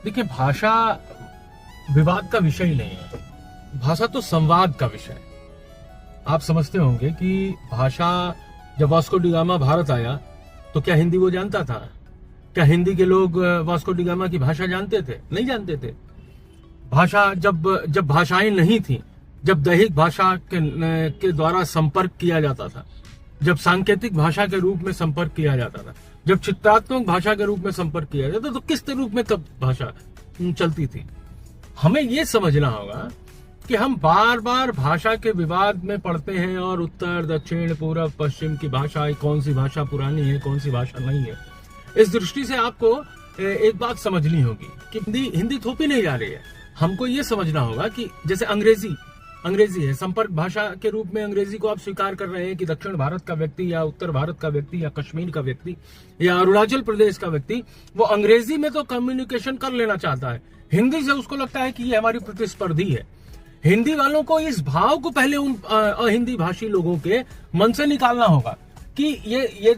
देखिए, भाषा विवाद का विषय ही नहीं है। भाषा तो संवाद का विषय है। आप समझते होंगे कि भाषा, जब वास्को डी गामा भारत आया तो क्या हिंदी वो जानता था? क्या हिंदी के लोग वास्को डी गामा की भाषा जानते थे? नहीं जानते थे। भाषा जब भाषाएं नहीं थी, जब दैहिक भाषा के द्वारा संपर्क किया जाता था, जब सांकेतिक भाषा के रूप में संपर्क किया जाता था, जब चित्रात्मक भाषा के रूप में संपर्क किया जाता था, तो किस रूप में तब भाषा चलती थी? हमें ये समझना होगा कि हम बार बार भाषा के विवाद में पड़ते हैं और उत्तर, दक्षिण, पूर्व, पश्चिम की भाषा, कौन सी भाषा पुरानी है, कौन सी भाषा नहीं है। इस दृष्टि से आपको एक बात समझनी होगी कि हिंदी थोपी नहीं जा रही है। हमको ये समझना होगा कि जैसे अंग्रेजी है, संपर्क भाषा के रूप में अंग्रेजी को आप स्वीकार कर रहे हैं कि दक्षिण भारत का व्यक्ति या उत्तर भारत का व्यक्ति या कश्मीर का व्यक्ति या अरुणाचल प्रदेश का व्यक्ति वो अंग्रेजी में तो कम्युनिकेशन कर लेना चाहता है, हिंदी से उसको लगता है कि ये हमारी प्रतिस्पर्धी है। हिंदी वालों को इस भाव को पहले उन अहिंदी भाषी लोगों के मन से निकालना होगा कि ये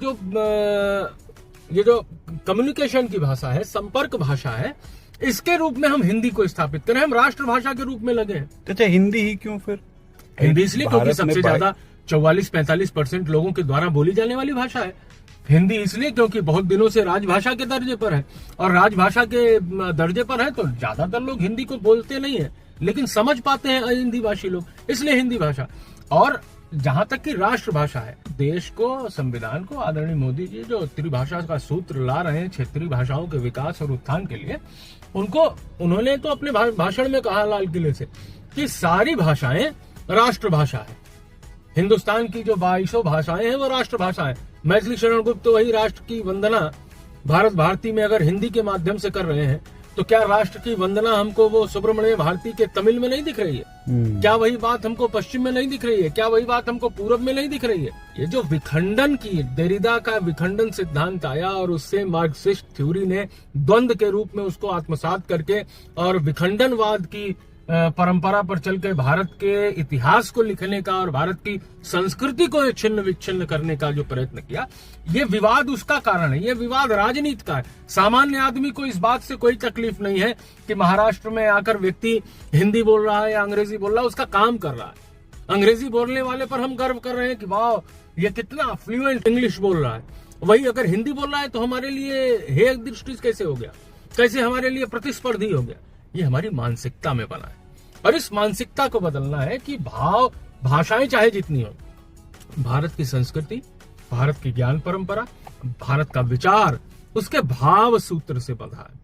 जो कम्युनिकेशन की भाषा है, संपर्क भाषा है, इसके रूप में हम हिंदी को स्थापित करें, हम राष्ट्रभाषा के रूप में लगे हैं। अच्छा, हिंदी ही क्यों फिर? हिंदी इसलिए क्योंकि सबसे ज्यादा 44-45% लोगों के द्वारा बोली जाने वाली भाषा है। हिंदी इसलिए क्योंकि बहुत दिनों से राजभाषा के दर्जे पर है, और राजभाषा के दर्जे पर है तो ज्यादातर लोग हिंदी को बोलते नहीं है, लेकिन समझ पाते हैं हिंदी भाषी लोग, इसलिए हिंदी भाषा। और जहां तक कि राष्ट्रभाषा है, देश को, संविधान को आदरणीय मोदी जी जो त्रिभाषा का सूत्र ला रहे हैं क्षेत्रीय भाषाओं के विकास और उत्थान के लिए, उन्होंने तो अपने भाषण में कहा लाल किले से कि सारी भाषाएं राष्ट्रभाषा है। हिंदुस्तान की जो 2200 भाषाएं हैं वो राष्ट्रभाषा है। मैथिली शरण गुप्त तो वही राष्ट्र की वंदना भारत भारती में अगर हिंदी के माध्यम से कर रहे हैं, तो क्या राष्ट्र की वंदना हमको वो सुब्रमण्य भारती के तमिल में नहीं दिख रही है? क्या वही बात हमको पश्चिम में नहीं दिख रही है? क्या वही बात हमको पूर्व में नहीं दिख रही है? ये जो विखंडन की, देरिदा का विखंडन सिद्धांत आया और उससे मार्क्सिस्ट थ्योरी ने द्वंद्व के रूप में उसको आत्मसात करके और विखंडनवाद की परंपरा पर चल के भारत के इतिहास को लिखने का और भारत की संस्कृति को छिन्न विच्छिन्न करने का जो प्रयत्न किया, ये विवाद उसका कारण है। ये विवाद राजनीति का है। सामान्य आदमी को इस बात से कोई तकलीफ नहीं है कि महाराष्ट्र में आकर व्यक्ति हिंदी बोल रहा है या अंग्रेजी बोल रहा है, उसका काम कर रहा है। अंग्रेजी बोलने वाले पर हम गर्व कर रहे हैं कि वाह, ये कितना फ्लुएंट इंग्लिश बोल रहा है। वही अगर हिंदी बोल रहा है तो हमारे लिए हेय दृष्टि कैसे हो गया, कैसे हमारे लिए प्रतिस्पर्धी हो गया? ये हमारी मानसिकता में बना है, और इस मानसिकता को बदलना है कि भाषाएं चाहे जितनी हो, भारत की संस्कृति, भारत की ज्ञान परंपरा, भारत का विचार उसके भाव सूत्र से बंधा है।